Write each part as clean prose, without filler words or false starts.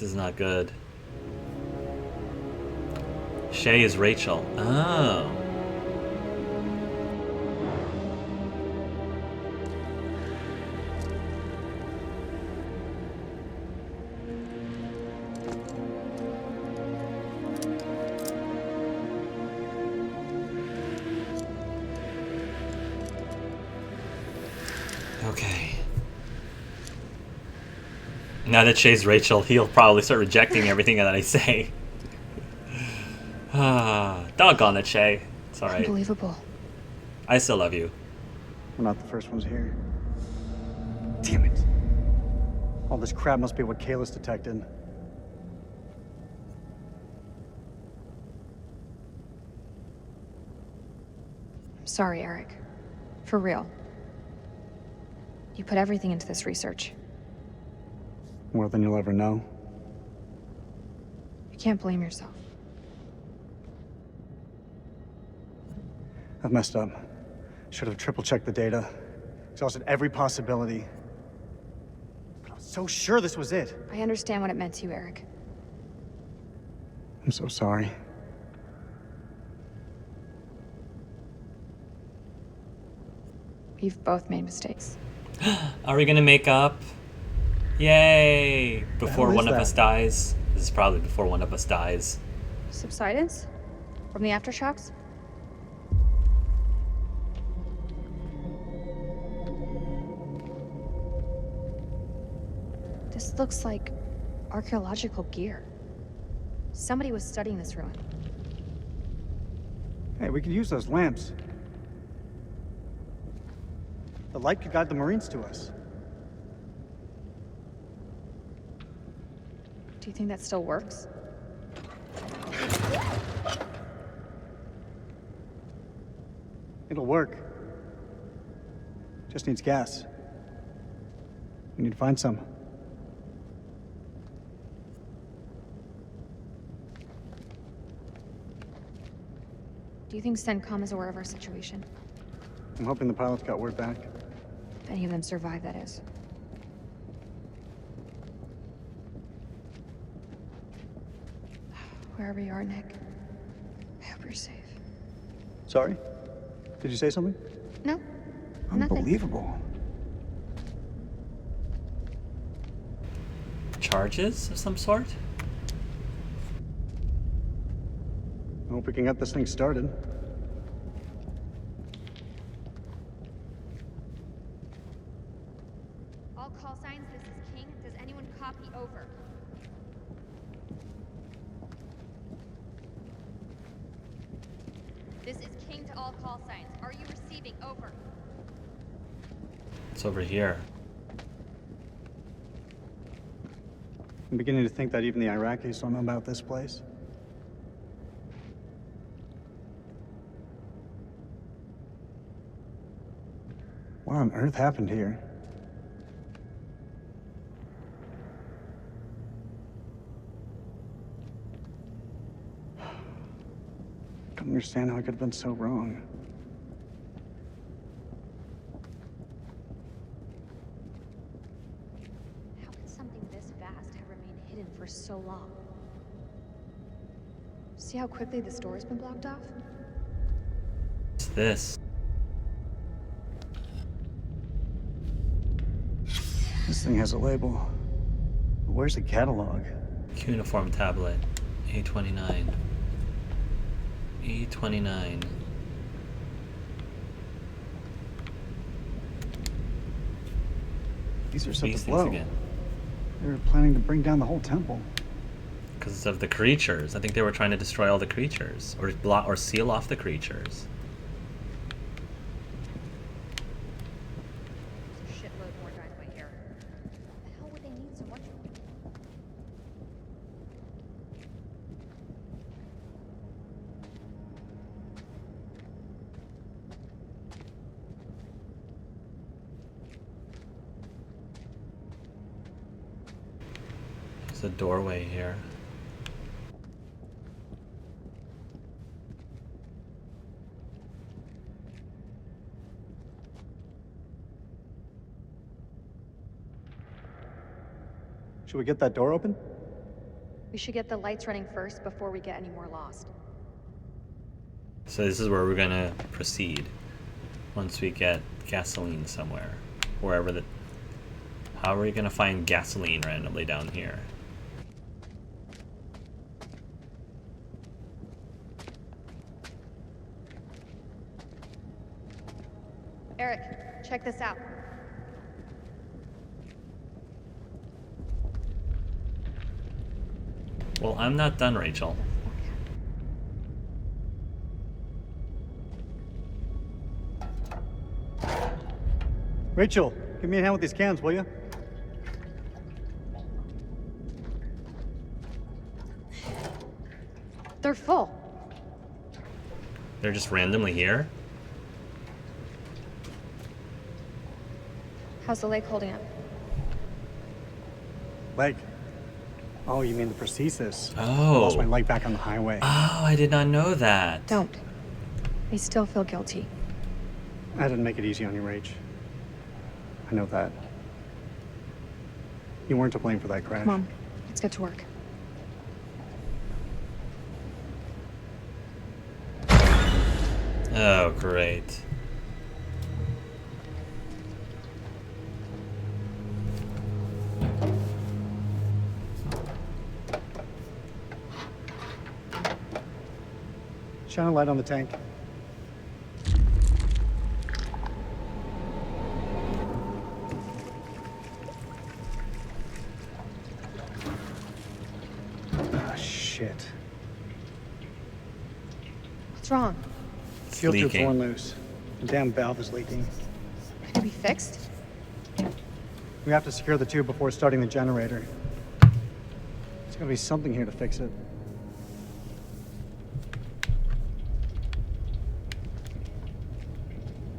This is not good. Shay is Rachel. Oh. Okay. Now that Shay's Rachel, he'll probably start rejecting everything that I say. Doggone it, Shay. It's alright. Unbelievable. I still love you. We're not the first ones here. Damn it. All this crap must be what Kayla's detected. I'm sorry, Eric. For real. You put everything into this research. More than you'll ever know. You can't blame yourself. I've messed up. Should have triple-checked the data. Exhausted every possibility. But I was so sure this was it. I understand what it meant to you, Eric. I'm so sorry. We've both made mistakes. Are we gonna make up? Yay! Before hell is one of that? us dies. This is probably before one of us dies. Subsidence? From the aftershocks? This looks like archaeological gear. Somebody was studying this ruin. Hey, we could use those lamps. The light could guide the Marines to us. Do you think that still works? It'll work. Just needs gas. We need to find some. Do you think CENTCOM is aware of our situation? I'm hoping the pilots got word back. If any of them survive, that is. Wherever you are, Nick, I hope you're safe. Sorry? Did you say something? No, nothing. Unbelievable. Charges of some sort? I hope we can get this thing started. All call signs, this is King. Does anyone copy over? This is King to all call signs. Are you receiving? Over. It's over here. I'm beginning to think that even the Iraqis don't know about this place. What on earth happened here? Don't understand how I could have been so wrong. How could something this vast have remained hidden for so long? See how quickly this door has been blocked off? What's this? This thing has a label. Where's the catalog? Cuneiform tablet. A29. A29. These are set These to things blow. again. They were planning to bring down the whole temple. Because of the creatures. I think they were trying to destroy all the creatures. Or block or seal off the creatures. There's a shitload more dynamite here. The hell would they need so much of? There's a doorway here. Should we get that door open? We should get the lights running first before we get any more lost. So this is where we're gonna proceed. Once we get gasoline somewhere. Wherever the... How are we gonna find gasoline randomly down here? Eric, check this out. Well, I'm not done, Rachel. Rachel, give me a hand with these cans, will you? They're full. They're just randomly here? How's the lake holding up? Leg. Oh, you mean the prosthesis? Oh. I lost my leg back on the highway. Oh, I did not know that. Don't. I still feel guilty. I didn't make it easy on you, Rach. I know that. You weren't to blame for that crash. Come on, let's get to work. Oh, great. Shine a light on the tank. Ah, shit. What's wrong? Fuel tube's leaking. worn loose. The damn valve is leaking. Can it be fixed? We have to secure the tube before starting the generator. There's gotta be something here to fix it.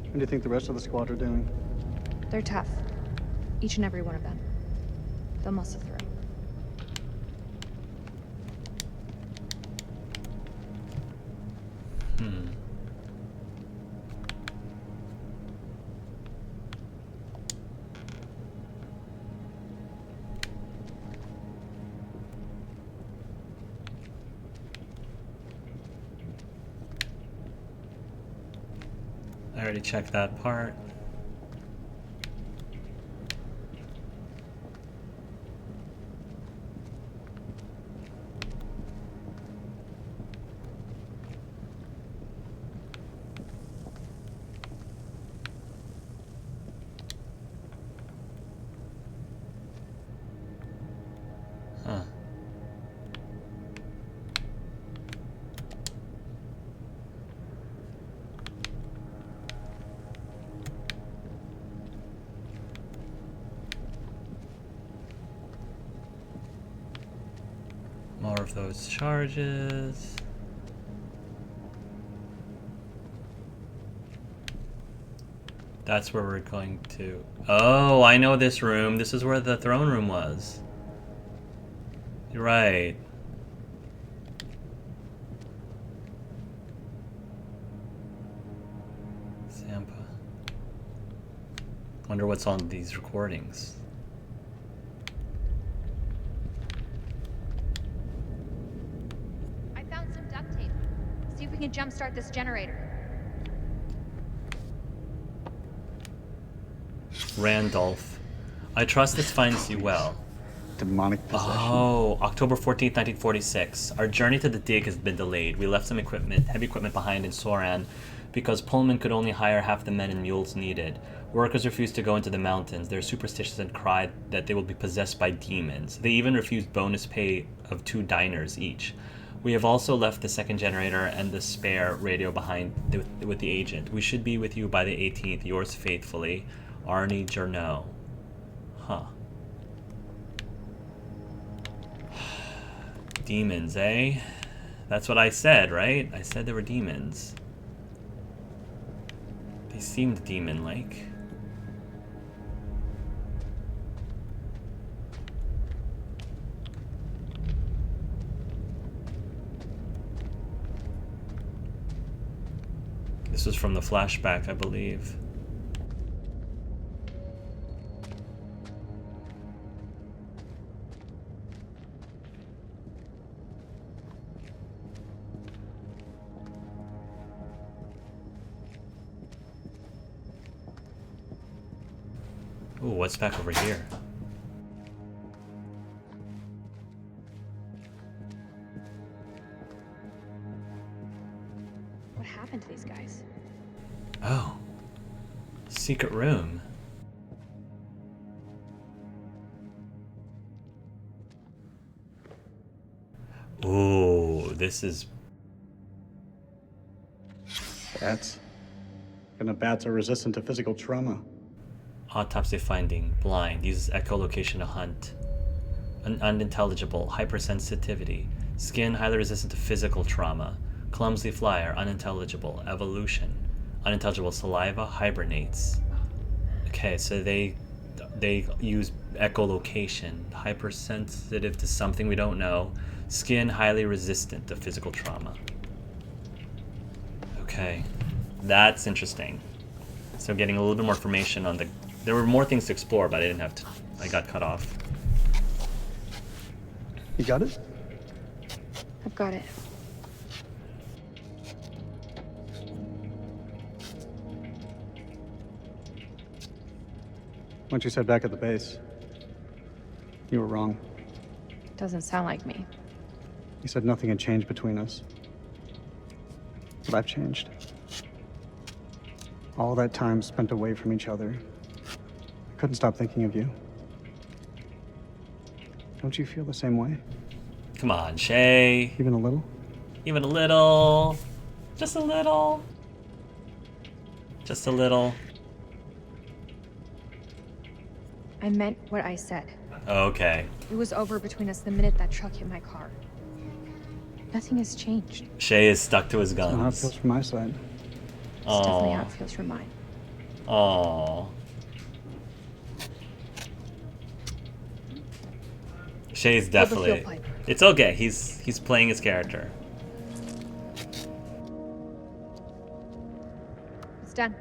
What do you think the rest of the squad are doing? They're tough. Each and every one of them. They'll muscle through. I already checked that part. Huh. More of those charges. That's where we're going to... Oh, I know this room. This is where the throne room was. You're right. Zampa. Wonder what's on these recordings. I found some duct tape. See if we can jumpstart this generator. Randolph. I trust this finds you well. Demonic possession. Oh, October 14th, 1946. Our journey to the dig has been delayed. We left some equipment, heavy equipment behind in Soran because Pullman could only hire half the men and mules needed. Workers refused to go into the mountains. They're superstitious and cried that they will be possessed by demons. They even refused bonus pay of 2 diners each. We have also left the second generator and the spare radio behind with the agent. We should be with you by the 18th. Yours faithfully, Arnie Journeau. Huh. Demons, eh? That's what I said, right? I said there were demons. They seemed demon-like. This was from the flashback, I believe. Ooh, what's back over here? What happened to these guys? Oh. Secret room. Ooh, this is... Bats. And the bats are resistant to physical trauma. Autopsy finding. Blind. Uses echolocation to hunt. Unintelligible. Hypersensitivity. Skin highly resistant to physical trauma. Clumsy flyer. Unintelligible. Evolution. Unintelligible. Saliva. Hibernates. Okay, so they use echolocation. Hypersensitive to something we don't know. Skin highly resistant to physical trauma. Okay, that's interesting. So getting a little bit more information on the... There were more things to explore, but I didn't have to... I got cut off. You got it? I've got it. Once you said back at the base, you were wrong. Doesn't sound like me. You said nothing had changed between us. But I've changed. All that time spent away from each other, I couldn't stop thinking of you. Don't you feel the same way? Come on, Shay. Even a little? Even a little. Just a little. Just a little. I meant what I said. Okay. It was over between us the minute that truck hit my car. Nothing has changed. Shay is stuck to his That's not how it guns. feels from my side. It's definitely how it feels from mine. Aww. Shay's Hold the fuel definitely... pipe. It's okay. He's playing his character. It's done.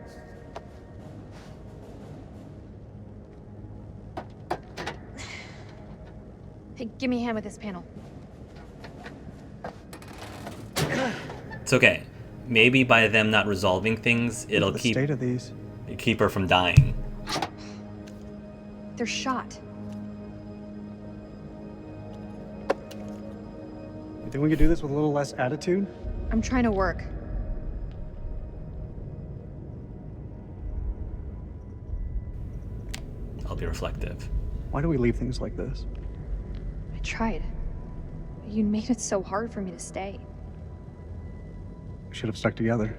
Hey, give me a hand with this panel. It's okay. Maybe by them not resolving things, it'll The keep state of these. her from dying. They're shot. You think we could do this with a little less attitude? I'm trying to work. I'll be reflective. Why do we leave things like this? I tried. But you made it so hard for me to stay. We should have stuck together.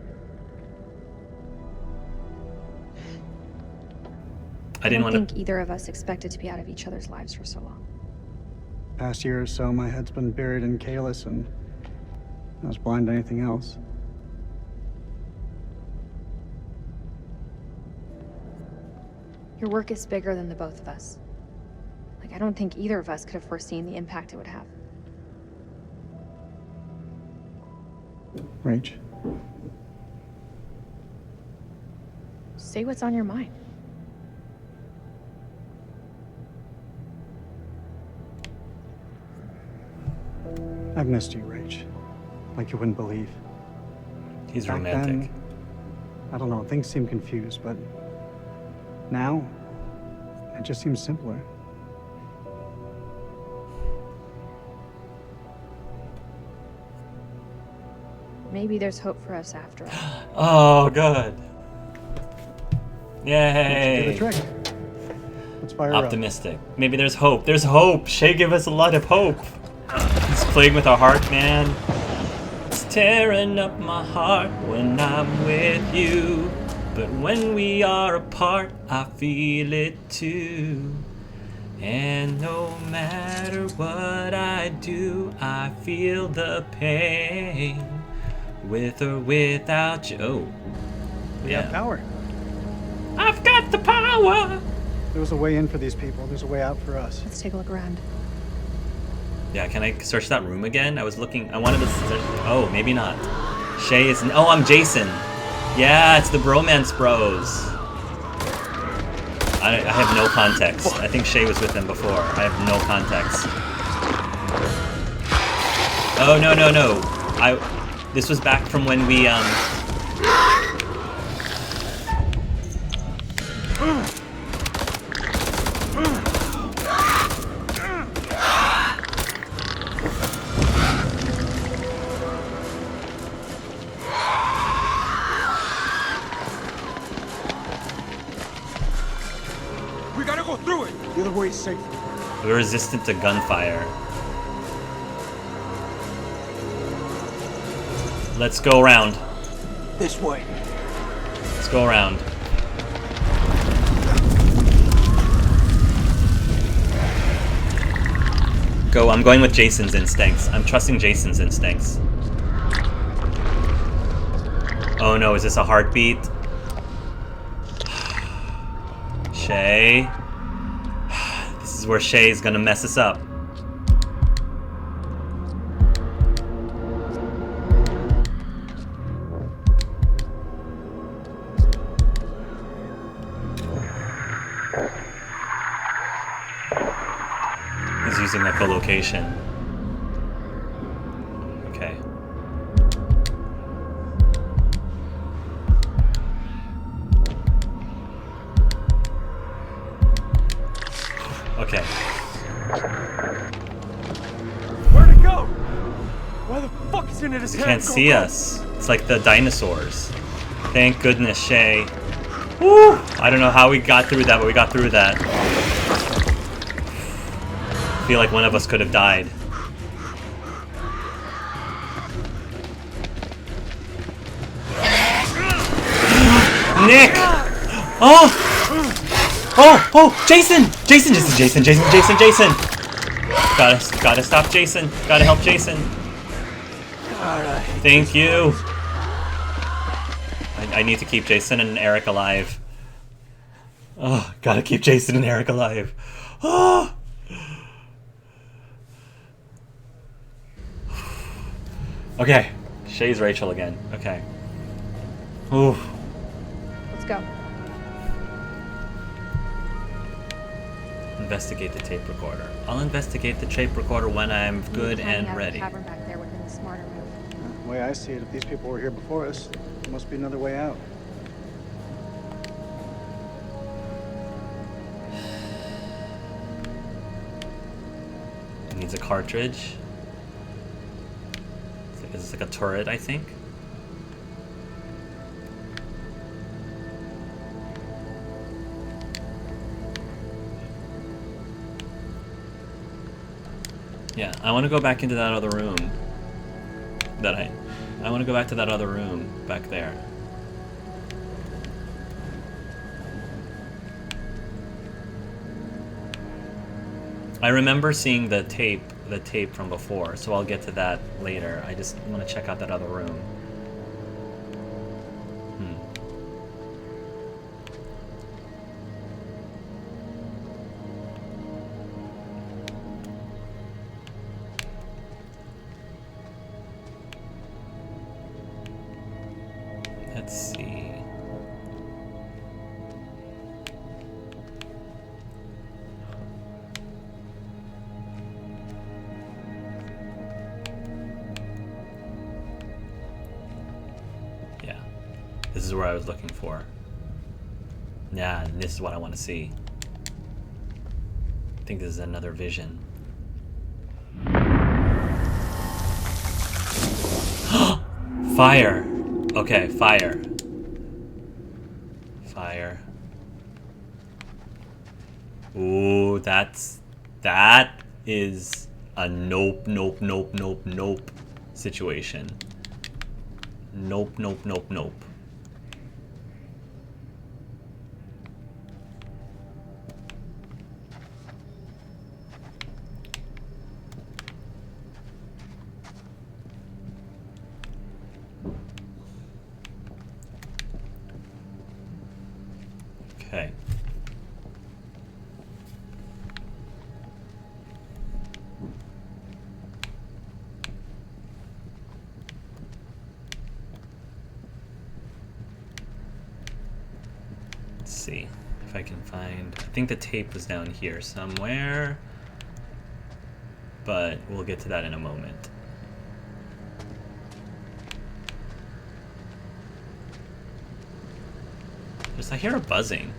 I didn't don't want think either of us expected to be out of each other's lives for so long. Past year or so, my head's been buried in Kalis, and I was blind to anything else. Your work is bigger than the both of us. Like, I don't think either of us could have foreseen the impact it would have. Rach, Say what's on your mind. I've missed you, Rach. Like you wouldn't believe. He's Back romantic. then, I don't know, things seem confused, but now, it just seems simpler. Maybe there's hope for us after all. Oh, good. Do Yay. the trick. Let's fire up. Optimistic. Maybe there's hope. There's hope. Shay give us a lot of hope. He's playing with our heart, man. It's tearing up my heart when I'm with you. But when we are apart, I feel it too. And no matter what I do, I feel the pain. With or without you. Oh. We have power. I've got the power. There was a way in for these people. There's a way out for us. Let's take a look around. Yeah, can I search that room again? I was looking. I wanted to search. Oh, maybe not. Shay is. Oh, I'm Jason. Yeah, it's the Bromance Bros. I have no context. I think Shay was with them before. I have no context. Oh, no, no, no. This was back from when we, safe. We're resistant to gunfire. Let's go around. This way. Let's go around. Go. I'm going with Jason's instincts. I'm trusting Jason's instincts. Oh no, is this a heartbeat? Shay. This is where Shay's gonna mess us up. He's using echolocation. Okay. Okay. Where'd it go? Why the fuck is it in his He head? can't Go, see go. us. It's like the dinosaurs. Thank goodness, Shay. Woo! I don't know how we got through that, but we got through that. I feel like one of us could have died. Nick! Oh! Oh! Oh! Jason! Jason! Jason! Gotta stop Jason. Gotta help Jason. Thank you. I need to keep Jason and Eric alive. Oh, gotta keep Jason and Eric alive. Oh! Okay. Shay's Rachel again. Okay. Ooh. Let's go. Investigate the tape recorder. I'll investigate the tape recorder when I'm good Hiding and out in ready. the cavern back there would have been the smarter move. The way I see it, if these people were here before us, there must be another way out. It needs a cartridge. It's like a turret, I think. Yeah, I want to go back into that other room. I want to go back to that other room back there. I remember seeing the tape from before, so I'll get to that later. I just want to check out that other room. Let's see. Yeah. This is where I was looking for. Yeah, and this is what I want to see. I think this is another vision. Fire! Okay, fire. Fire. Ooh, that is a nope situation. Nope. Okay. Let's see if I can find... I think the tape was down here somewhere, but we'll get to that in a moment. I hear a buzzing.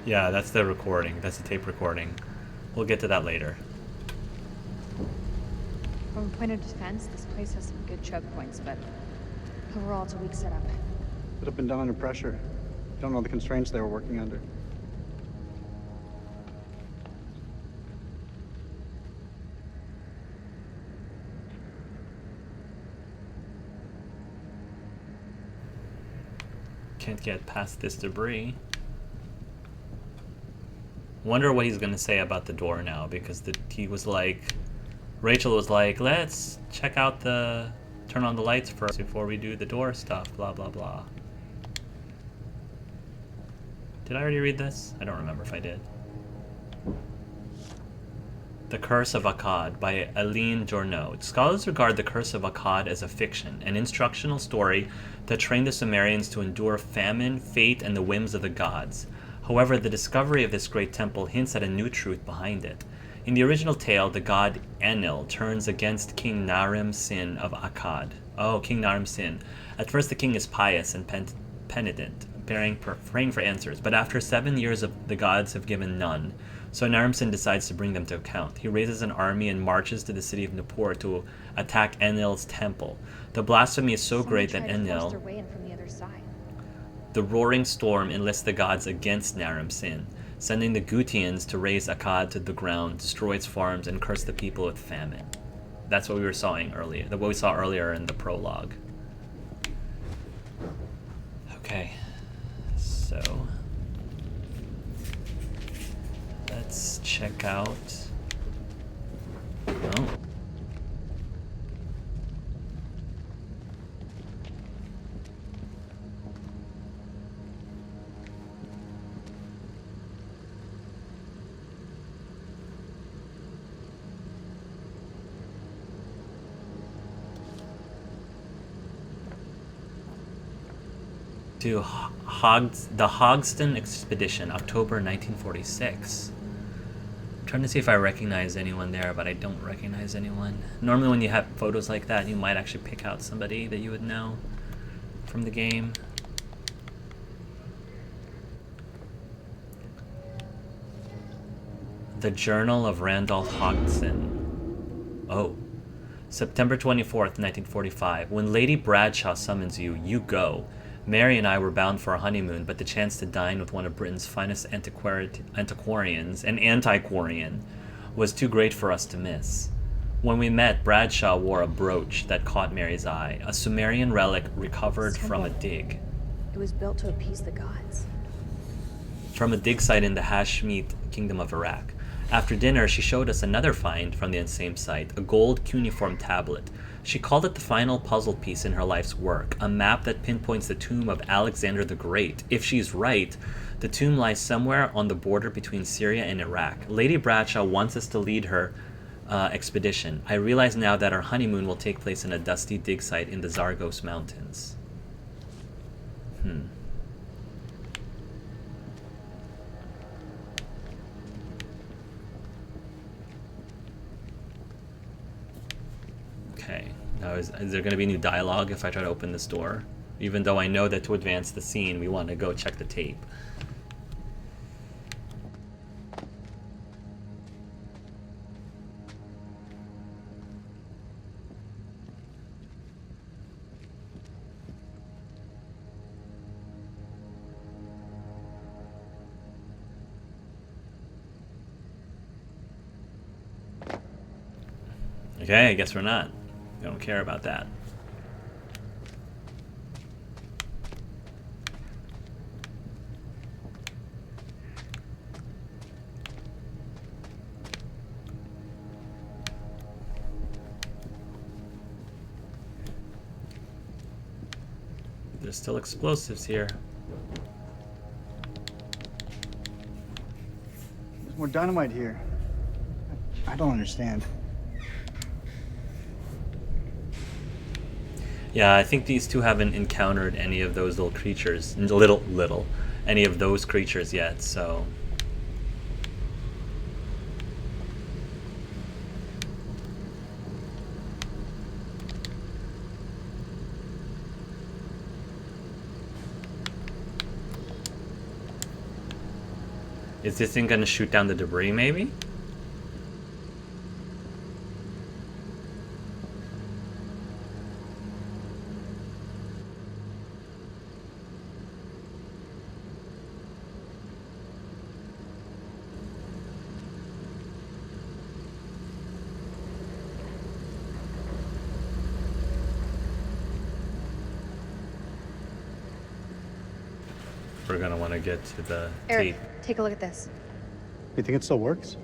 Yeah, that's the recording. That's the tape recording. We'll get to that later. From a point of defense, this place has some good choke points, but overall it's a weak setup. Could have been done under pressure. Don't know the constraints they were working under. Can't get past this debris. Wonder what he's gonna say about the door now, because he was like, Rachel was like, let's check out turn on the lights first before we do the door stuff, blah blah blah. Did I already read this? I don't remember if I did. The Curse of Akkad by Aline Journeau. Scholars regard The Curse of Akkad as a fiction, an instructional story that trained the Sumerians to endure famine, fate, and the whims of the gods. However, the discovery of this great temple hints at a new truth behind it. In the original tale, the god Enlil turns against King Naram Sin of Akkad. Oh, King Naram Sin. At first, the king is pious and penitent, praying for answers, but after 7 years the gods have given none. So Naram Sin decides to bring them to account. He raises an army and marches to the city of Nippur to attack Enlil's temple. The blasphemy is so great that Enlil, the roaring storm, enlists the gods against Naram Sin, sending the Gutians to raze Akkad to the ground, destroy its farms, and curse the people with famine. That's what we were saying earlier. What we saw earlier in the prologue. Okay, so let's check out. Oh. To the Hogston Expedition, October 1946. I'm trying to see if I recognize anyone there, but I don't recognize anyone. Normally when you have photos like that, you might actually pick out somebody that you would know from the game. The Journal of Randolph Hodgson. Oh. September 24th, 1945. When Lady Bradshaw summons you, you go. Mary and I were bound for a honeymoon, but the chance to dine with one of Britain's finest antiquarians, an antiquarian, was too great for us to miss. When we met, Bradshaw wore a brooch that caught Mary's eye, a Sumerian relic recovered from a dig. It was built to appease the gods. From a dig site in the Hashemite Kingdom of Iraq. After dinner, she showed us another find from the same site, a gold cuneiform tablet. She called it the final puzzle piece in her life's work, a map that pinpoints the tomb of Alexander the Great. If she's right, the tomb lies somewhere on the border between Syria and Iraq. Lady Bradshaw wants us to lead her expedition. I realize now that our honeymoon will take place in a dusty dig site in the Zagros Mountains. Okay, now is there going to be new dialogue if I try to open this door? Even though I know that to advance the scene, we want to go check the tape. Okay, I guess we're not. We don't care about that. There's still explosives here. There's more dynamite here. I don't understand. Yeah, I think these two haven't encountered any of those little creatures, any of those creatures yet, so. Is this thing gonna shoot down the debris, maybe? we're gonna want to get to the Eric, tape. take a look at this. You think it still works?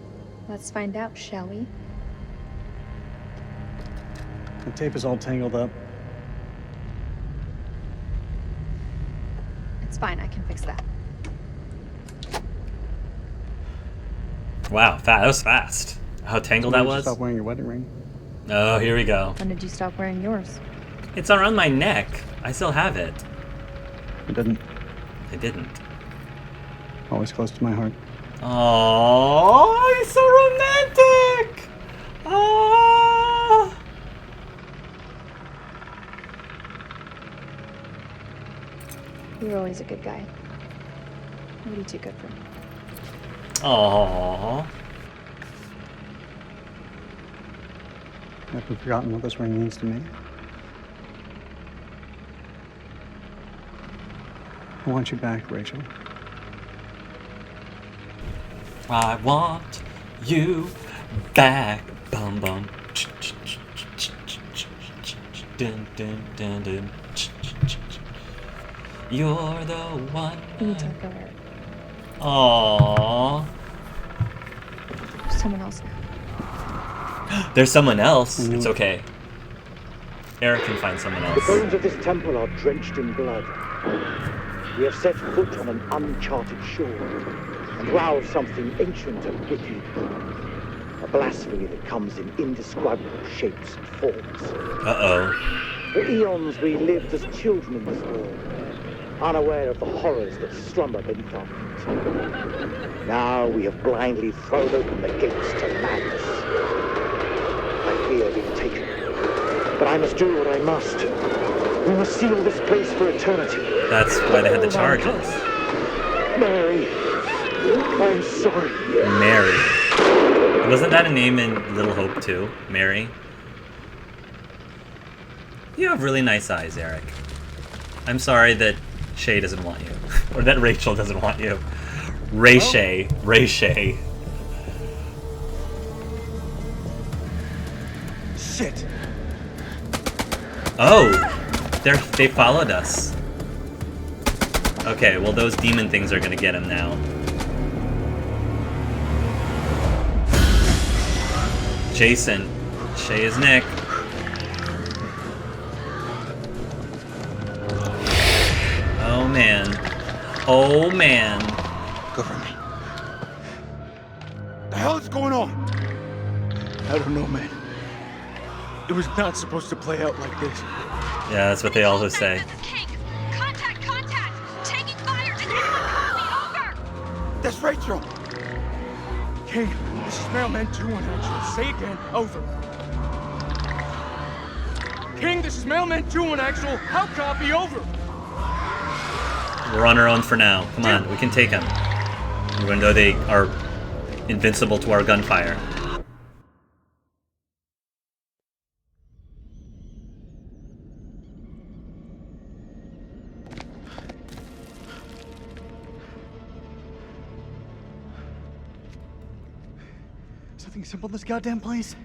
Let's find out, shall we? The tape is all tangled up. It's fine, I can fix that. Wow, that was fast. How tangled Why that don't you was. Stop wearing your wedding ring. Oh, here we go. When did you stop wearing yours? It's around my neck. I still have it. You didn't. I didn't. Always close to my heart. Oh, he's so romantic. Oh. You were always a good guy. Maybe too good for me. Oh. Have you forgotten what this ring means to me? I want you back, Rachel. I want you back. Bum bum. Dun, dun, dun, dun. You're the one. We need to let go, Eric. Aww. There's someone else now. There's someone else. It's okay. Eric can find someone The else. bones of this temple are drenched in blood. We have set foot on an uncharted shore and roused something ancient and wicked. A blasphemy that comes in indescribable shapes and forms. Uh-oh. For eons we lived as children in this world, unaware of the horrors that slumber beneath our feet. Now we have blindly thrown open the gates to madness. I fear being taken, but I must do what I must. We must seal this place for eternity. That's why they had the charges. Mary, I'm sorry. Mary. Wasn't that a name in Little Hope too? Mary? You have really nice eyes, Eric. I'm sorry that Shay doesn't want you. Or that Rachel doesn't want you. Ray Shay. Ray Shay. Shit! Oh! They followed us. Okay, well those demon things are gonna get him now. Jason. Shay is Nick. Oh man. Oh man. Cover me. The hell is going on? I don't know, man. It was not supposed to play out like this. Yeah, that's what they always say. This is King. Contact, contact! Taking fire! Is anyone over? That's Rachel! King, this is Mailman 2 and Actual. Say again, over. King, this is Mailman 2 and Actual. How copy, over? We're on our own for now. Come on, we can take them. Even though they are invincible to our gunfire. Something simple in this goddamn place?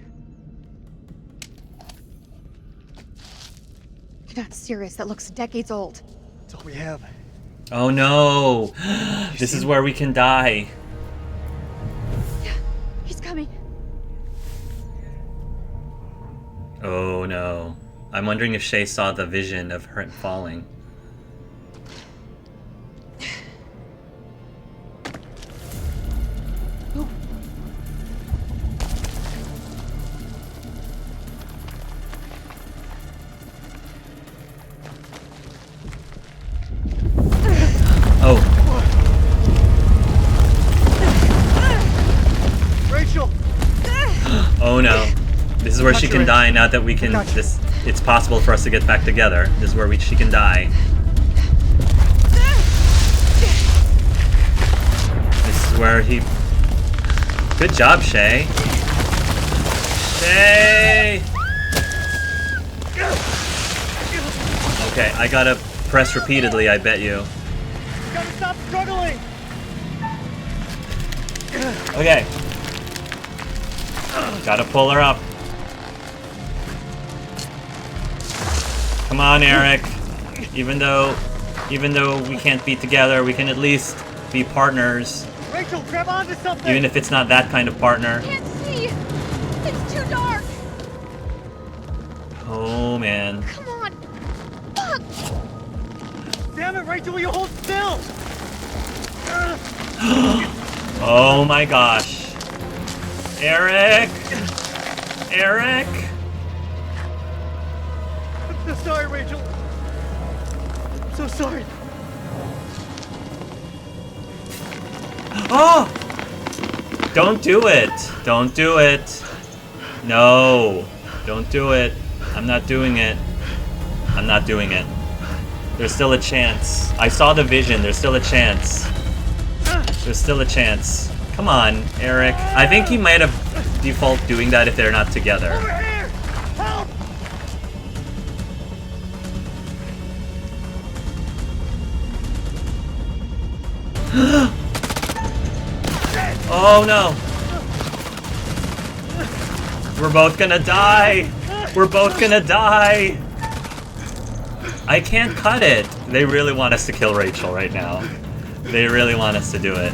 You're not serious. That looks decades old. That's all we have. Oh no! This is where we can die. He's coming. Oh no. I'm wondering if Shay saw the vision of her falling. Oh. Rachel! Oh no. This is where she can die now that we can it's possible for us to get back together. This is where she can die. This is where he Good job, Shay. Shay! Okay, I gotta press repeatedly, I bet you. Gotta stop struggling! Okay. Gotta pull her up. Come on, Eric. Even though Even though we can't be together, we can at least be partners. Rachel, grab onto something! Even if it's not that kind of partner. Can't see. It's too dark. Oh, man. Come on. Fuck. Damn it, Rachel, will you hold still? Oh, my gosh. Eric! Eric! I'm so sorry, Rachel. I'm so sorry. Oh! Don't do it. Don't do it. No. Don't do it. I'm not doing it. I'm not doing it. There's still a chance. I saw the vision. There's still a chance. There's still a chance. Come on, Eric. I think he might have default doing that if they're not together. Over here! Help! Oh no! We're both gonna die! We're both gonna die! I can't cut it! They really want us to kill Rachel right now. They really want us to do it.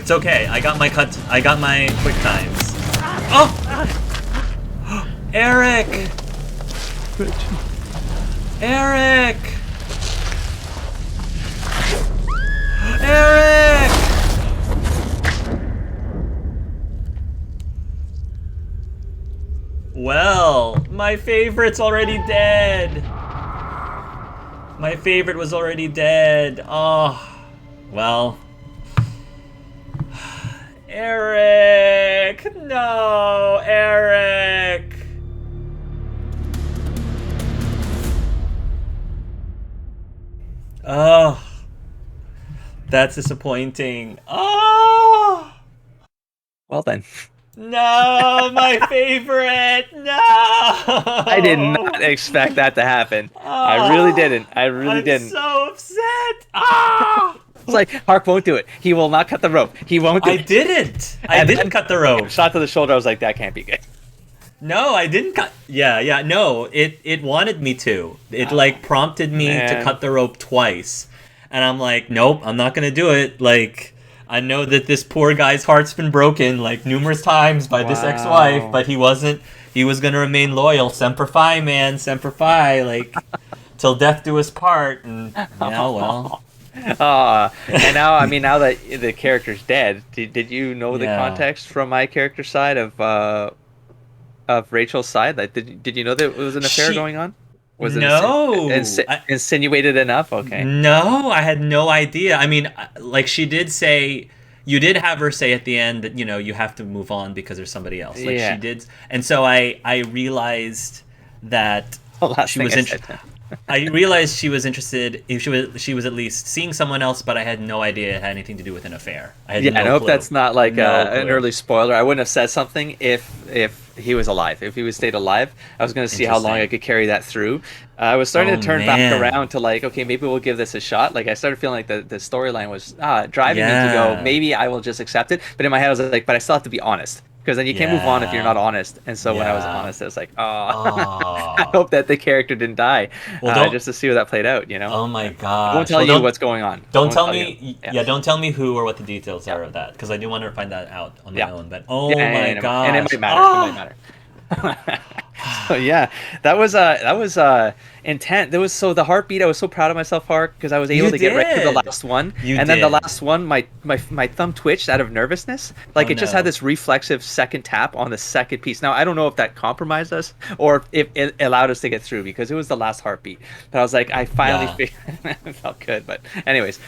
It's okay, I got my quick times. Oh! Eric! Eric! Eric! Well, my favorite's already dead. My favorite was already dead. Oh, well. Eric! No, Eric! Oh, that's disappointing. Oh! Well then. No, my favorite! No! I did not expect that to happen. I really didn't. I really didn't. I'm so upset! Ah! It's like, Hark won't do it. He will not cut the rope. He won't do I it. didn't! I And didn't then- cut the rope. Shot to the shoulder, I was like, that can't be good. No, I didn't cut. Yeah, no, it wanted me to. It like prompted me to Man. cut the rope twice. And I'm like, nope, I'm not gonna do it. Like, I know that this poor guy's heart's been broken like numerous times by this ex-wife, but he wasn't. He was gonna remain loyal. Semper Fi, man, Semper Fi. Like, till death do us part. And yeah, well, And now, I mean, now that the character's dead, did you know the Yeah. context from my character's side of Rachel's side? Like, did you know that there was an affair She- going on? Was No. insinuated enough? Okay. No, I had no idea. I mean, like she did say, you did have her say at the end that you have to move on because there's somebody else. Like Yeah. she did, and so I realized that The last she thing was I interested. said. I realized she was interested. If she was at least seeing someone else, but I had no idea it had anything to do with an affair. I had Yeah, no I hope clue. that's not like No an clue. early spoiler. I wouldn't have said something if he was alive. If he was stayed alive, I was going to see how long Interesting. I could carry that through. I was starting Oh, to turn man. back around to like, okay, maybe we'll give this a shot. Like I started feeling like the storyline was driving me to Yeah. go, maybe I will just accept it. But in my head, I was like, but I still have to be honest. Because then you can't move on if you're Yeah. not honest. And so when I was Yeah. honest, I was like, Oh. I hope that the character didn't die. Well, don't- just to see how that played out, you know? Oh my god! I won't tell you what's going on. I Don't won't tell tell me. you. Yeah. Don't tell me who or what the details are of that, because I do want to find that out on my Yeah. own. But oh Yeah, my and god! and it might matter. It might matter. So yeah, that was intense. There was the heartbeat. I was so proud of myself, Hark, because I was able You to get right through the did. last one. You and then the did. last one, my thumb twitched out of nervousness. Like Oh, it just no. had this reflexive second tap on the second piece. Now I don't know if that compromised us or if it allowed us to get through because it was the last heartbeat. But I was like, I finally it felt good. But anyways,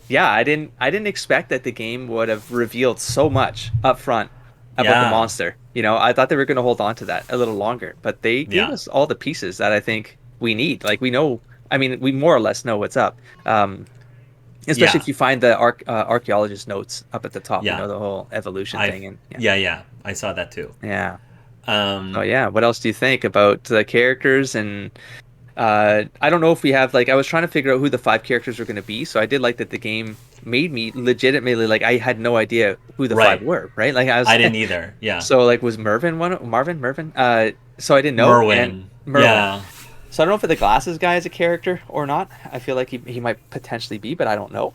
yeah, I didn't expect that the game would have revealed so much up front about the Yeah. monster. You know, I thought they were going to hold on to that a little longer, but they gave Yeah. us all the pieces that I think we need. Like we know, I mean, we more or less know what's up. Especially Yeah. if you find the archaeologist notes up at the top. Yeah. You know, the whole evolution thing. And Yeah, I saw that too. yeah. Um, Oh yeah. What else do you think about the characters and? I don't know if we have like I was trying to figure out who the 5 characters were going to be, so I did like that the game made me legitimately like I had no idea who the Right. 5 were, right? Like I was I didn't either. Yeah. So like was Mervin one? Mervin? So I didn't know. Merwin. And Merwin. Yeah. So I don't know if the glasses guy is a character or not. I feel like he might potentially be, but I don't know.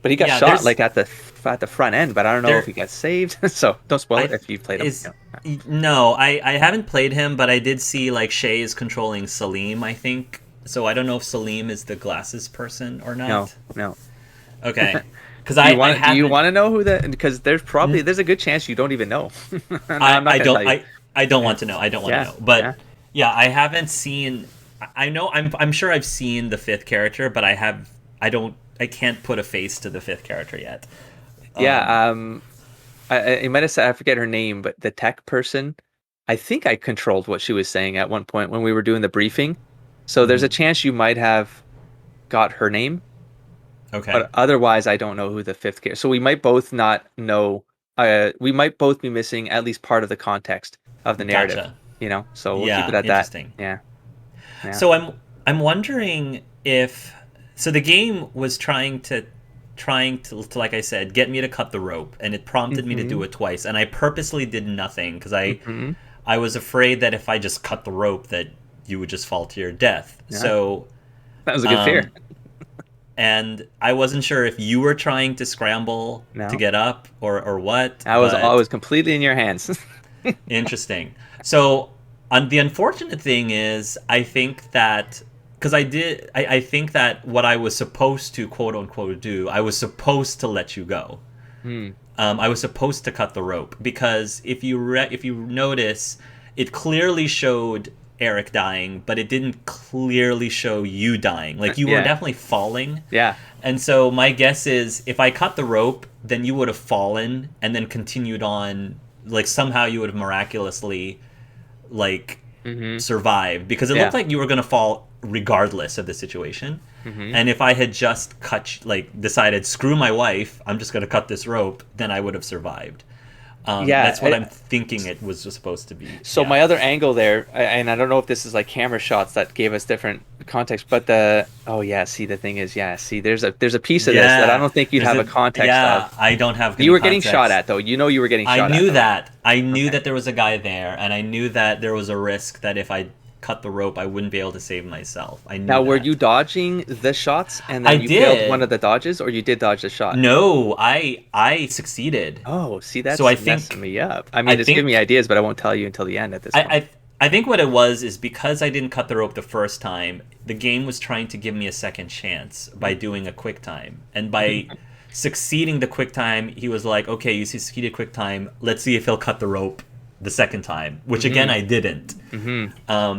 But he got shot there's like at the front end, but I don't know there if he got saved. So don't spoil I it if you've played him. is no, I haven't played him, but I did see like Shay is controlling Salim, I think. So I don't know if Salim is the glasses person or not. No. Okay. Because Do you haven't. want to know who that? Because there's a good chance you don't even know. I'm not I gonna don't. tell you. I don't want to know. I don't want to know. But yeah, I haven't seen. I know. I'm sure I've seen the fifth character, but I can't put a face to the fifth character yet. I might have said, I forget her name, but the tech person, I think I controlled what she was saying at one point when we were doing the briefing. So there's a chance you might have got her name. Okay. But otherwise, I don't know who the fifth character. So we might both not know. We might both be missing at least part of the context of the narrative. Gotcha. You know, so we'll Yeah, keep it at that. interesting. Yeah. So I'm wondering if the game was trying to like I said, get me to cut the rope, and it prompted me to do it twice, and I purposely did nothing because I was afraid that if I just cut the rope that you would just fall to your death. Yeah. So that was a good fear. And I wasn't sure if you were trying to scramble to get up or what. I was completely in your hands. Interesting. So the unfortunate thing is, I think that because I think that what I was supposed to quote unquote do, I was supposed to let you go. I was supposed to cut the rope because if you notice, it clearly showed Eric dying, but it didn't clearly show you dying. Like you were definitely falling. Yeah. And so my guess is if I cut the rope, then you would have fallen and then continued on. Like somehow you would have miraculously survived because it looked like you were going to fall regardless of the situation. And if I had just decided, screw my wife, I'm just going to cut this rope, then I would have survived. That's what I'm thinking it was supposed to be. So my other angle there, and I don't know if this is like camera shots that gave us different context, but the thing is, there's a piece of this that I don't think you'd have a context of. I don't have. You were getting shot at though. You know you were getting shot at. I knew that. I knew that there was a guy there, and I knew that there was a risk that if I cut the rope, I wouldn't be able to save myself. I knew. Now, were you dodging the shots, and then you failed one of the dodges, or you did dodge the shot? No, I succeeded. Oh, see, that's so I think messing me up. I mean, give me ideas, but I won't tell you until the end at this point. I think what it was is because I didn't cut the rope the first time, the game was trying to give me a second chance by doing a quick time, and by succeeding the quick time, he was like, "Okay, you succeeded quick time. Let's see if he'll cut the rope the second time," which again I didn't.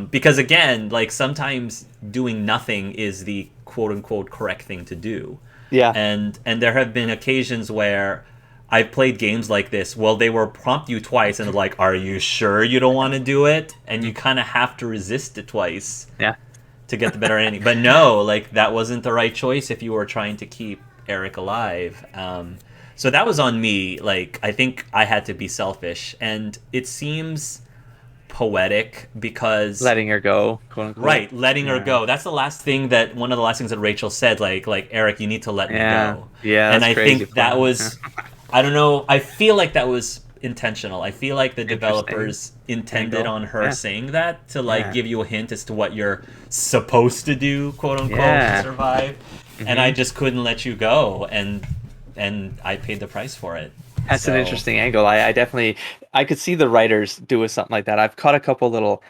Because again, like sometimes doing nothing is the quote unquote correct thing to do. Yeah. And there have been occasions where I've played games like this. Well, they will prompt you twice and they're like, "Are you sure you don't want to do it?" And you kind of have to resist it twice. Yeah. To get the better ending. But no, like that wasn't the right choice if you were trying to keep Eric alive. So that was on me. Like, I think I had to be selfish. And it seems poetic because... letting her go, quote unquote. Right, letting her go. That's one of the last things that Rachel said, like Eric, you need to let me go. Yeah, and I think that was... I don't know. I feel like that was intentional. I feel like the developers intended on her saying that to, give you a hint as to what you're supposed to do, quote unquote, to survive. And I just couldn't let you go. And I paid the price for it. That's an interesting angle. I definitely could see the writers doing something like that. I've caught a couple little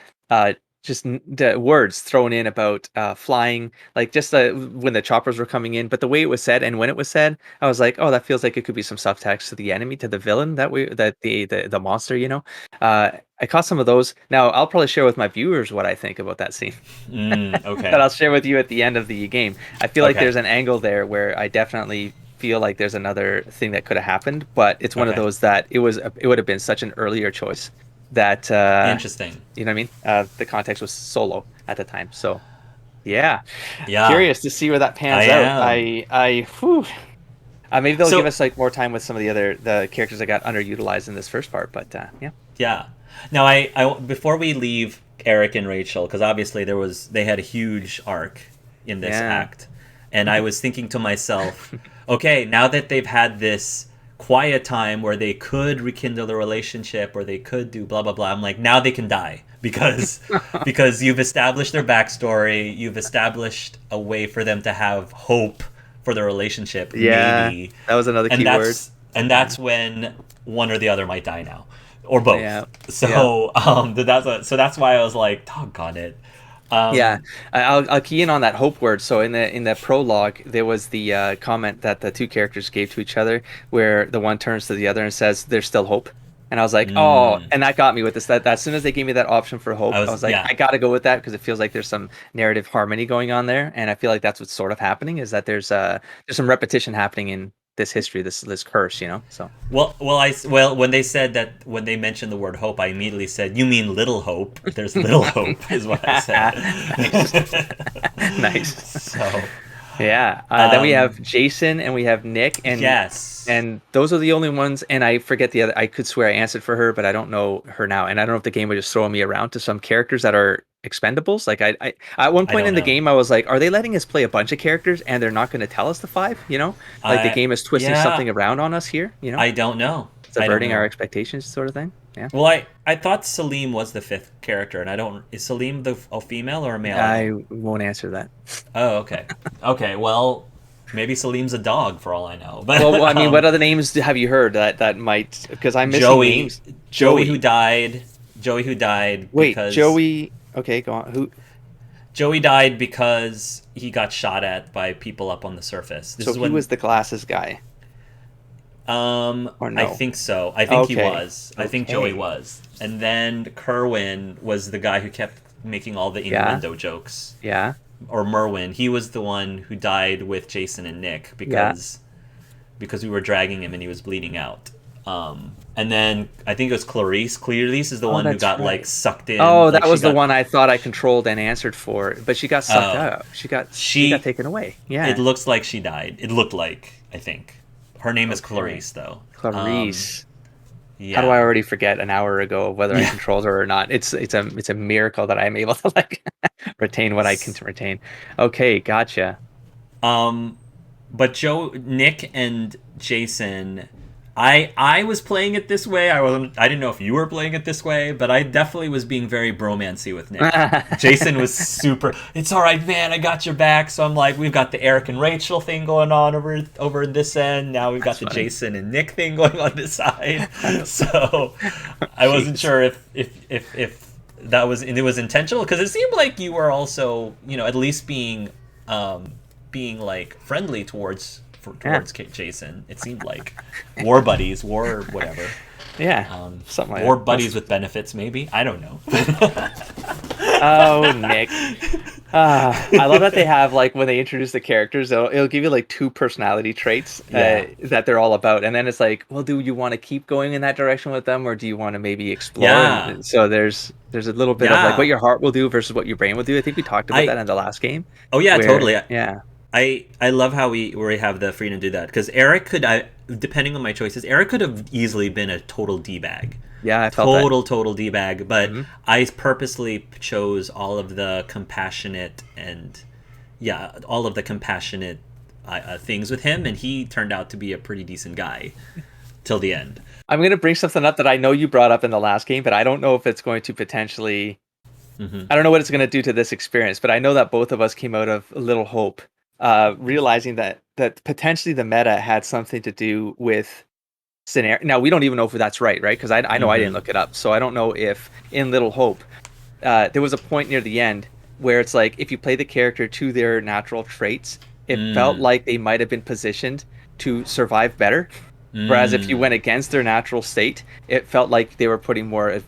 just the words thrown in about flying, like just when the choppers were coming in, but the way it was said and when it was said, I was like, oh, that feels like it could be some subtext to the enemy, to the villain, the monster, you know. I caught some of those. Now I'll probably share with my viewers what I think about that scene. Okay. That I'll share with you at the end of the game. I feel like there's an angle there where I definitely feel like there's another thing that could have happened, but it's one of those that it would have been such an earlier choice that interesting. You know what I mean? The context was Solo at the time, so yeah. Curious to see where that pans out. Maybe they'll give us like more time with some of the characters that got underutilized in this first part, but yeah. Now I before we leave Eric and Rachel, because obviously they had a huge arc in this act, and I was thinking to myself, okay, now that they've had this quiet time where they could rekindle the relationship or they could do blah blah blah, I'm like, now they can die because you've established their backstory, you've established a way for them to have hope for their relationship. Yeah, maybe that was another key word. And that's when one or the other might die now, or both. Yeah. So that's why I was like, doggone it. Yeah, I'll key in on that hope word. So in the prologue, there was the comment that the two characters gave to each other, where the one turns to the other and says, "There's still hope." And I was like, oh, and that got me with this. That as soon as they gave me that option for hope, I was like, I got to go with that because it feels like there's some narrative harmony going on there, and I feel like that's what's sort of happening. Is that there's some repetition happening in this history, this curse, you know. So when they mentioned the word hope, I immediately said, "You mean little hope?" There's little hope, is what I said. Nice. So. Yeah. Then we have Jason and we have Nick, and yes, and those are the only ones. And I forget the other. I could swear I answered for her, but I don't know her now. And I don't know if the game was just throwing me around to some characters that are expendables. Like I at one point in the game, I was like, are they letting us play a bunch of characters and they're not going to tell us the 5? You know, like the game is twisting something around on us here. You know, I don't know. Subverting our expectations, sort of thing. Yeah. Well, I thought Salim was the 5th character, and I don't. Is Salim a female or a male? I won't answer that. Oh, okay. Okay. Well, maybe Salim's a dog for all I know. But well, I mean, what other names have you heard that might? Because I'm missing names. Joey who died. Wait, Joey. Okay, go on. Who? Joey died because he got shot at by people up on the surface. So he was the glasses guy. Or no? I think so. I think he was. I think Joey was. And then Kerwin was the guy who kept making all the innuendo jokes. Yeah. Or Merwin. He was the one who died with Jason and Nick because we were dragging him and he was bleeding out. And then I think it was Clarice. Clarice is the one who got like sucked in. Oh, that was the one I thought I controlled and answered for, but she got sucked out. She got taken away. Yeah. It looks like she died. It looked like, I think. Her name is Clarice, though. Clarice. How do I already forget an hour ago whether I controlled her or not? It's a miracle that I'm able to like retain what I can retain. Okay, gotcha. But Nick and Jason, I was playing it this way. I didn't know if you were playing it this way, but I definitely was being very bromancy with Nick. Jason was super. It's all right, man. I got your back. So I'm like, we've got the Eric and Rachel thing going on over this end. Now we've got the Jason and Nick thing going on this side. So I wasn't sure if that was intentional, because it seemed like you were also, at least being like friendly towards Jason. It seemed like war buddies, war whatever. Yeah, something like war that. buddies with benefits, maybe. I don't know. Oh, Nick. I love that they have, like, when they introduce the characters, it'll give you like 2 personality traits that they're all about, and then it's like, well, do you want to keep going in that direction with them, or do you want to maybe explore? Yeah. So there's a little bit of like what your heart will do versus what your brain will do. I think we talked about that in the last game. Oh yeah, totally. Yeah. I love how we have the freedom to do that, because Eric depending on my choices, Eric could have easily been a total D-bag. Yeah, I felt total D-bag, but I purposely chose all of the compassionate things with him, and he turned out to be a pretty decent guy till the end. I'm going to bring something up that I know you brought up in the last game, but I don't know if it's going to potentially... I don't know what it's going to do to this experience, but I know that both of us came out of Little Hope realizing that potentially the meta had something to do with scenario. Now, we don't even know if that's right? Because I know I didn't look it up, so I don't know if in Little Hope there was a point near the end where it's like, if you play the character to their natural traits, it felt like they might have been positioned to survive better. Whereas if you went against their natural state, it felt like they were putting more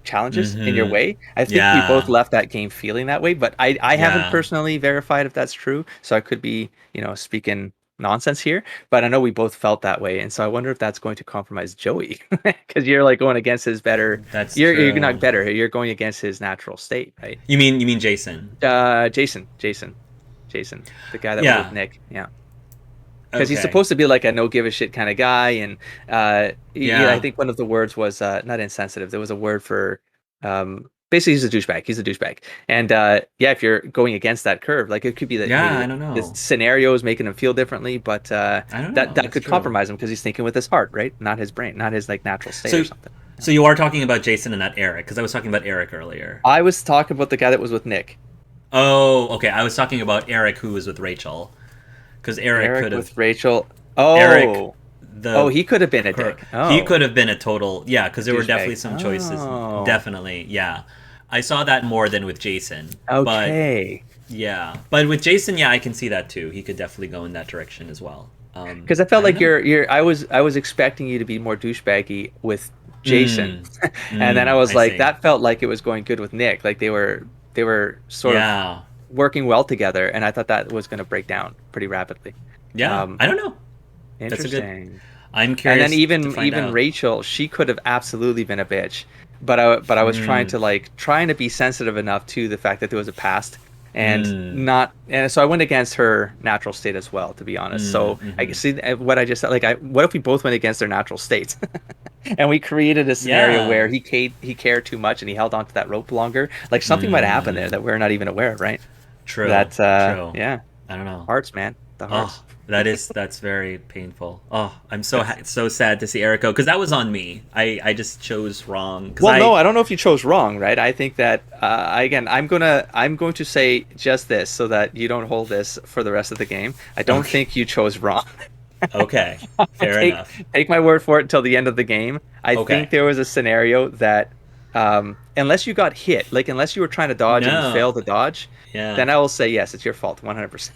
challenges in your way. I think we both left that game feeling that way, but I haven't personally verified if that's true, so I could be, speaking nonsense here, but I know we both felt that way, and so I wonder if that's going to compromise Joey, because you're like going against his better. You're not better. You're going against his natural state, right? You mean Jason? Jason, the guy that was with Nick, because he's supposed to be like a no give a shit kind of guy, and I think one of the words was not insensitive. There was a word for basically he's a douchebag. And if you're going against that curve, like it could be that I don't know, the scenario is making him feel differently, but I don't know. that could compromise him because he's thinking with his heart, right? Not his brain, not his like natural state or something. So you are talking about Jason and not Eric, because I was talking about Eric earlier. I was talking about the guy that was with Nick. Oh, okay. I was talking about Eric, who was with Rachel, because Eric could have. with Rachel. Oh, Eric, the he could have been a dick. Oh. He could have been a total, yeah, because there were Douchebag. definitely some choices. Oh. Definitely, yeah. I saw that more than with Jason. Okay. But, yeah, but with Jason, yeah, I can see that too. He could definitely go in that direction as well. Because I felt like I was expecting you to be more douchebaggy with Jason, and then I was like, that felt like it was going good with Nick. Like they were sort of working well together, and I thought that was going to break down pretty rapidly. Yeah, I don't know. Interesting. I'm curious. And then even Rachel, she could have absolutely been a bitch, but I was trying to be sensitive enough to the fact that there was a past. And so I went against her natural state as well, to be honest. So I see what I just said. Like, what if we both went against their natural states, and we created a scenario where he cared too much and he held on to that rope longer? Like something might happen there that we're not even aware of, right? True. True. Yeah. I don't know. Hearts, man. The hearts. That's very painful. Oh, I'm so sad to see Eric go, because that was on me. I just chose wrong. No, I don't know if you chose wrong, right? I think that again, I'm going to say just this so that you don't hold this for the rest of the game. I don't think you chose wrong. Okay, fair enough. Take my word for it until the end of the game. I think there was a scenario that unless you got hit, like unless you were trying to dodge and you failed to dodge, then I will say yes, it's your fault, 100%.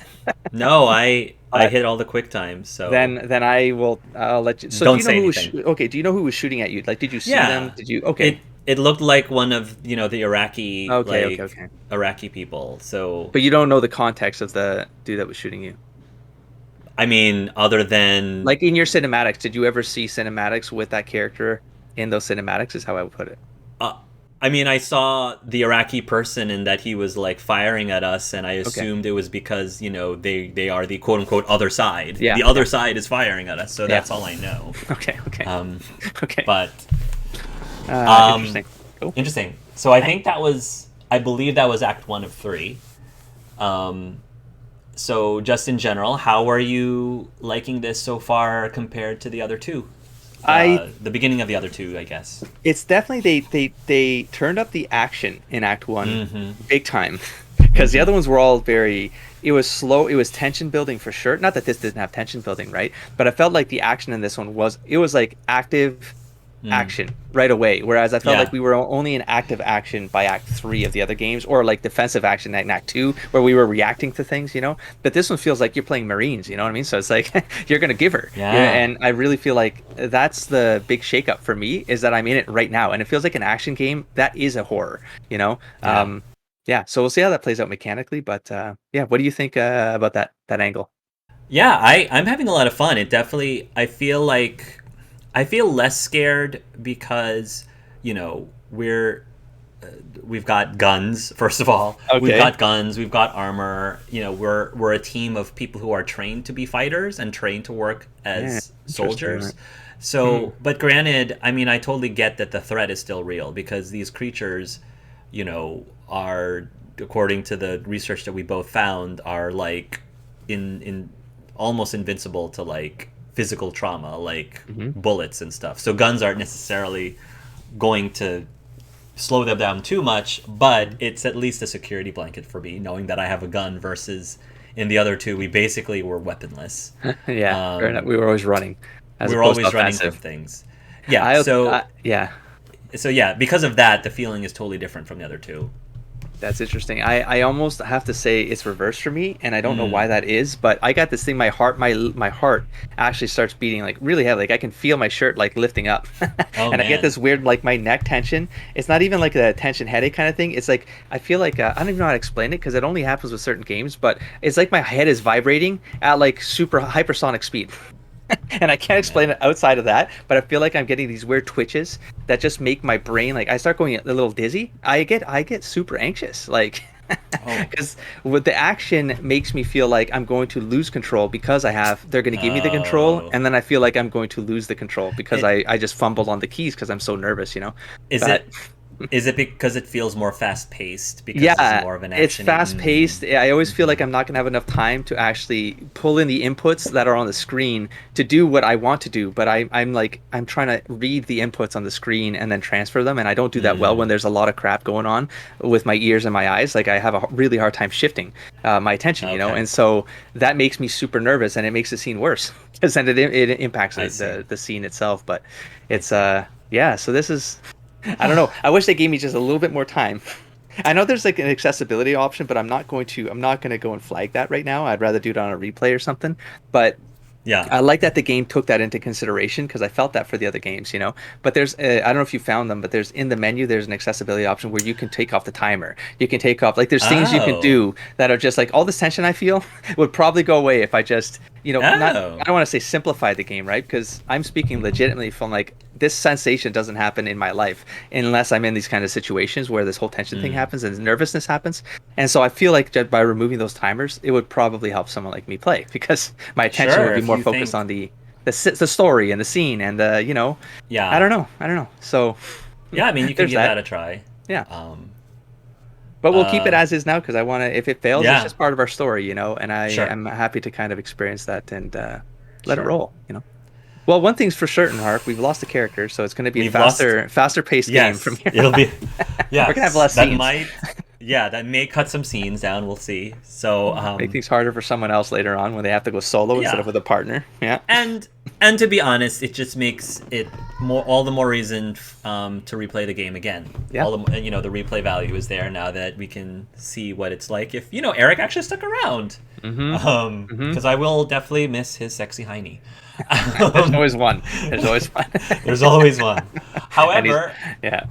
No, I hit all the quick times, so then I'll let you. So don't do you know say anything. Okay, do you know who was shooting at you? Like, did you see them? Did you? Okay. It looked like one of the Iraqi okay. Iraqi people. So, but you don't know the context of the dude that was shooting you. I mean, other than like in your cinematics, did you ever see cinematics with that character in those cinematics? Is how I would put it. I mean, I saw the Iraqi person and that he was like firing at us, and I assumed it was because they are the quote unquote other side. Yeah, the other side is firing at us, so that's all I know. Okay. Okay. But interesting. Cool. Interesting. So I believe that was Act 1 of 3. So just in general, how are you liking this so far compared to the other two? The beginning of the other two, I guess. It's definitely they turned up the action in Act 1 big time, because the other ones were all it was slow, it was tension building for sure. Not that this didn't have tension building, right? But I felt like the action in this one was like active action right away, whereas I felt like we were only in active action by Act 3 of the other games, or like defensive action in Act 2 where we were reacting to things, but this one feels like you're playing Marines, you know what I mean? So it's like you're gonna give her, and I really feel like that's the big shakeup for me, is that I'm in it right now, and it feels like an action game that is a horror, so we'll see how that plays out mechanically, but what do you think about that angle? I'm having a lot of fun. It definitely, I feel less scared because, we've got guns, first of all. Okay. We've got guns, we've got armor. We're a team of people who are trained to be fighters and trained to work as soldiers. So, but granted, I mean, I totally get that the threat is still real, because these creatures, are, according to the research that we both found, are like in almost invincible to like physical trauma, like bullets and stuff. So guns aren't necessarily going to slow them down too much, but it's at least a security blanket for me, knowing that I have a gun, versus in the other two we basically were weaponless. We were always running. We were always running from things. So because of that, the feeling is totally different from the other two. That's interesting. I almost have to say it's reversed for me, and I don't know why that is, but I got this thing, my heart actually starts beating like really heavy. Like I can feel my shirt like lifting up. I get this weird like my neck tension. It's not even like a tension headache kind of thing. It's like I feel like I don't even know how to explain it, because it only happens with certain games, but it's like my head is vibrating at like super hypersonic speed. And I can't explain it outside of that, but I feel like I'm getting these weird twitches that just make my brain, like I start going a little dizzy. I get super anxious, like because with the action makes me feel like I'm going to lose control, because they're going to give me the control, and then I feel like I'm going to lose the control because I just fumbled on the keys because I'm so nervous, Is Is it because it feels more fast paced? Because Yeah, it's more of an it's action. fast paced. I always feel like I'm not gonna have enough time to actually pull in the inputs that are on the screen to do what I want to do. But I'm trying to read the inputs on the screen and then transfer them, and I don't do that well when there's a lot of crap going on with my ears and my eyes. Like I have a really hard time shifting my attention, you know, Okay. and so that makes me super nervous, and it makes the scene worse because then it impacts I see. the scene itself. But it's yeah. So this is. I don't know. I wish they gave me just a little bit more time. I know there's like an accessibility option, but I'm not going to go and flag that right now. I'd rather do it on a replay or something. But Yeah. I like that the game took that into consideration because I felt that for the other games, you know. But there's, I don't know if you found them, but there's in the menu, there's an accessibility option where you can take off the timer. You can take off, like, there's things you can Oh. do that are just like all this tension I feel would probably go away if I just, you know, not, Oh. I don't want to say simplify the game, right? Because I'm speaking legitimately from like, this sensation doesn't happen in my life unless I'm in these kind of situations where this whole tension thing happens and nervousness happens. And so I feel like just by removing those timers, it would probably help someone like me play because my attention Sure, would be if more you focused think- on the story and the scene and the, you know, Yeah. I don't know. So Yeah, I mean, you can there's give that a try. yeah. Um, But we'll keep it as is now because I want to. If it fails, Yeah. it's just part of our story, you know. And I Sure. am happy to kind of experience that and let it Sure. roll, you know. Well, one thing's for certain, Harp, we've lost a character, so it's going to be We've a faster paced game yes, from here. it'll be. Yeah, We're gonna have less that scenes. might. Yeah, that may cut some scenes down. We'll see. So, Make things harder for someone else later on when they have to go solo instead Yeah. of with a partner. Yeah. and to be honest, it just makes it all the more reason to replay the game again. Yeah. All the, you know, the replay value is there now that we can see what it's like if, you know, Eric actually stuck around. Because I will definitely miss his sexy hiney. There's always one. There's always one. There's always one. And he's- However, yeah.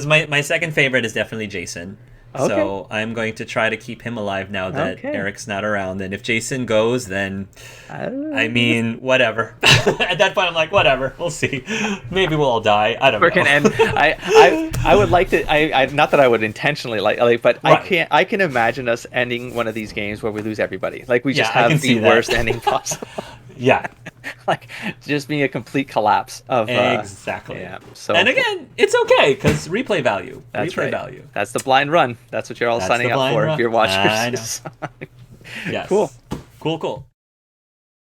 my second favorite is definitely Jason. Okay. So I'm going to try to keep him alive now that Okay. Eric's not around. And if Jason goes, then I mean, whatever. At that point, I'm like, whatever. We'll see. Maybe we'll all die. I don't know. Freaking end. I would like to. I not that I would intentionally like, but Right. I can imagine us ending one of these games where we lose everybody. Like we just Yeah, I can have see the that. worst ending possible. Yeah, Like just being a complete collapse of exactly. yeah. So And again, it's okay because replay value. that's replay right. value. That's the blind run. That's what you're all That's signing the up blind for run. if you're watching I know. this. Yes. Cool. Cool.